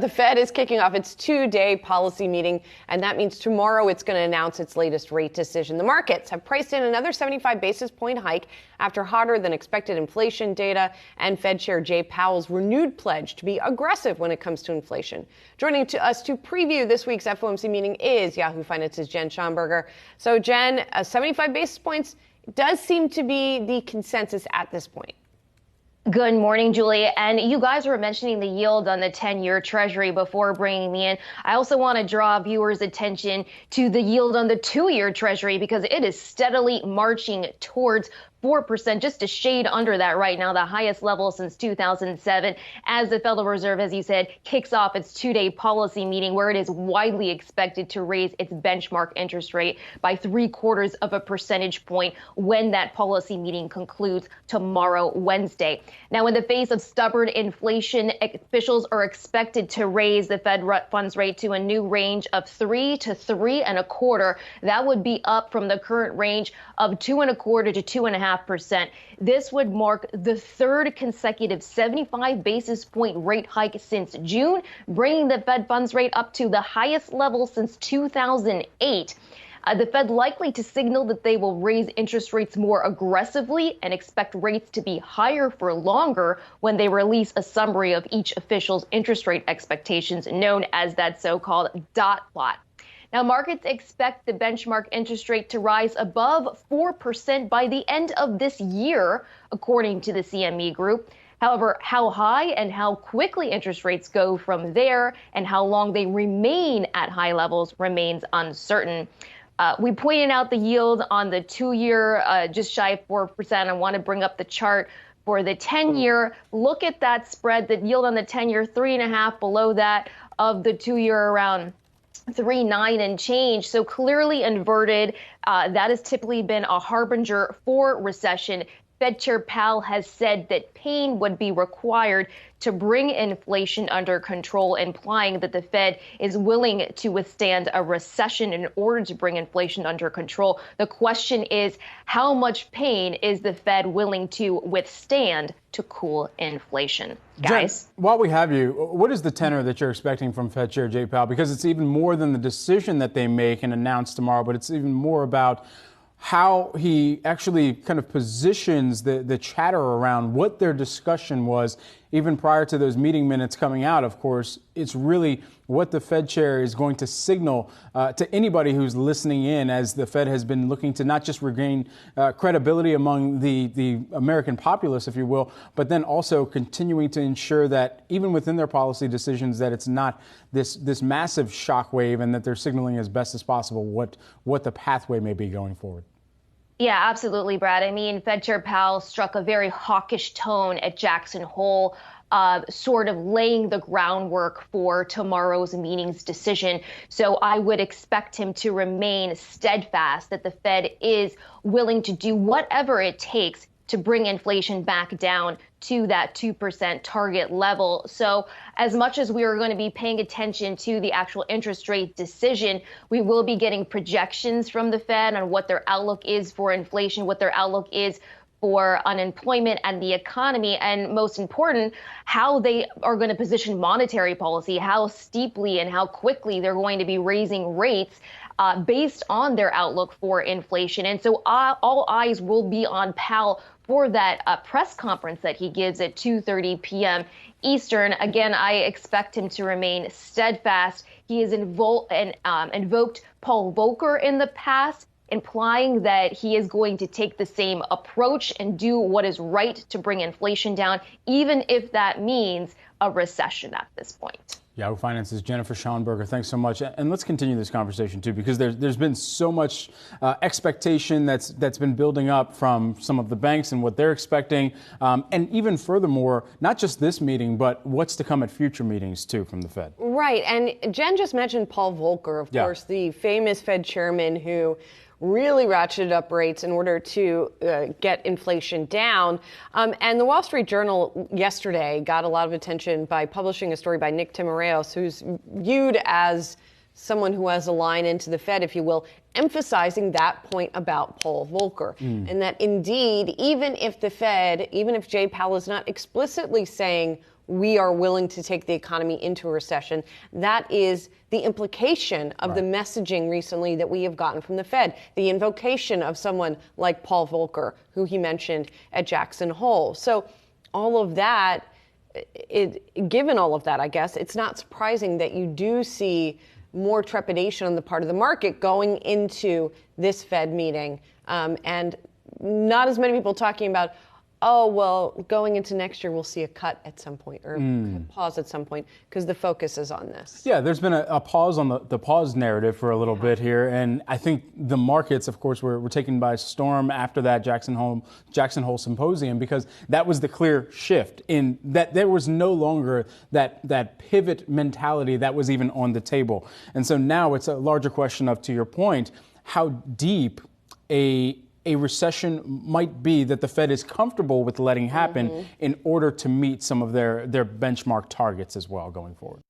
the Fed is kicking off its two-day policy meeting, and that means tomorrow it's going to announce its latest rate decision. The markets have priced in another 75 basis point hike after hotter than expected inflation data and Fed Chair Jay Powell's renewed pledge to be aggressive when it comes to inflation. Joining us to preview this week's FOMC meeting is Yahoo Finance's Jen Schonberger. So, Jen, 75 basis points does seem to be the consensus at this point. Good morning, Julie. And you guys were mentioning the yield on the 10-year Treasury before bringing me in. I also want to draw viewers' attention to the yield on the 2-year Treasury because it is steadily marching towards 4%, just a shade under that right now, the highest level since 2007, as the Federal Reserve, as you said, kicks off its two-day policy meeting where it is widely expected to raise its benchmark interest rate by 0.75 of a percentage point when that policy meeting concludes tomorrow, Wednesday. Now, in the face of stubborn inflation, officials are expected to raise the Fed funds rate to a new range of 3 to 3.25. That would be up from the current range of 2.25 to 2.5%. This would mark the third consecutive 75 basis point rate hike since June, bringing the Fed funds rate up to the highest level since 2008. The Fed likely to signal that they will raise interest rates more aggressively and expect rates to be higher for longer when they release a summary of each official's interest rate expectations, known as that so-called dot plot. Now, markets expect the benchmark interest rate to rise above 4% by the end of this year, according to the CME Group. However, how high and how quickly interest rates go from there and how long they remain at high levels remains uncertain. We pointed out the yield on the 2-year just shy of 4%. I want to bring up the chart for the 10-year. Look at that spread, the yield on the 10-year, 3.5 below that of the 2-year, around 3.9 and change. So clearly inverted. That has typically been a harbinger for recession. Fed Chair Powell has said that pain would be required to bring inflation under control, implying that the Fed is willing to withstand a recession in order to bring inflation under control. The question is, how much pain is the Fed willing to withstand to cool inflation? Guys? Jen, while we have you, what is the tenor that you're expecting from Fed Chair Jay Powell? Because it's even more than the decision that they make and announce tomorrow, but it's even more about how he actually kind of positions the chatter around what their discussion was even prior to those meeting minutes coming out. Of course, it's really what the Fed chair is going to signal to anybody who's listening in, as the Fed has been looking to not just regain credibility among the American populace, if you will, but then also continuing to ensure that even within their policy decisions, that it's not this massive shockwave, and that they're signaling as best as possible what the pathway may be going forward. Yeah, absolutely, Brad. I mean, Fed Chair Powell struck a very hawkish tone at Jackson Hole, sort of laying the groundwork for tomorrow's meeting's decision. So I would expect him to remain steadfast that the Fed is willing to do whatever it takes to bring inflation back down to that 2% target level. So as much as we are going to be paying attention to the actual interest rate decision, we will be getting projections from the Fed on what their outlook is for inflation, what their outlook is for unemployment and the economy, and most important, how they are going to position monetary policy, how steeply and how quickly they're going to be raising rates based on their outlook for inflation. And so all eyes will be on Powell for that press conference that he gives at 2:30 p.m. Eastern. Again, I expect him to remain steadfast. He has invoked Paul Volcker in the past, implying that he is going to take the same approach and do what is right to bring inflation down, even if that means a recession at this point. Yahoo Finance's Jennifer Schonberger, thanks so much. And let's continue this conversation, too, because there's been so much expectation that's been building up from some of the banks and what they're expecting. And even furthermore, not just this meeting, but what's to come at future meetings, too, from the Fed. Right. And Jen just mentioned Paul Volcker, of course, the famous Fed chairman who really ratcheted up rates in order to get inflation down. And the Wall Street Journal yesterday got a lot of attention by publishing a story by Nick Timiraos, who's viewed as someone who has a line into the Fed, if you will, emphasizing that point about Paul Volcker. And that indeed, even if the Fed, even if Jay Powell is not explicitly saying we are willing to take the economy into a recession. That is the implication of the messaging recently that we have gotten from the Fed, the invocation of someone like Paul Volcker, who he mentioned at Jackson Hole. So all of that, given all of that, I guess, it's not surprising that you do see more trepidation on the part of the market going into this Fed meeting, and not as many people talking about, oh, well, going into next year, we'll see a cut at some point or a pause at some point because the focus is on this. Yeah, there's been a pause on the pause narrative for a little bit here. And I think the markets, of course, were taken by storm after that Jackson Hole symposium, because that was the clear shift in that there was no longer that pivot mentality that was even on the table. And so now it's a larger question of, to your point, how deep a recession might be that the Fed is comfortable with letting happen in order to meet some of their benchmark targets as well going forward.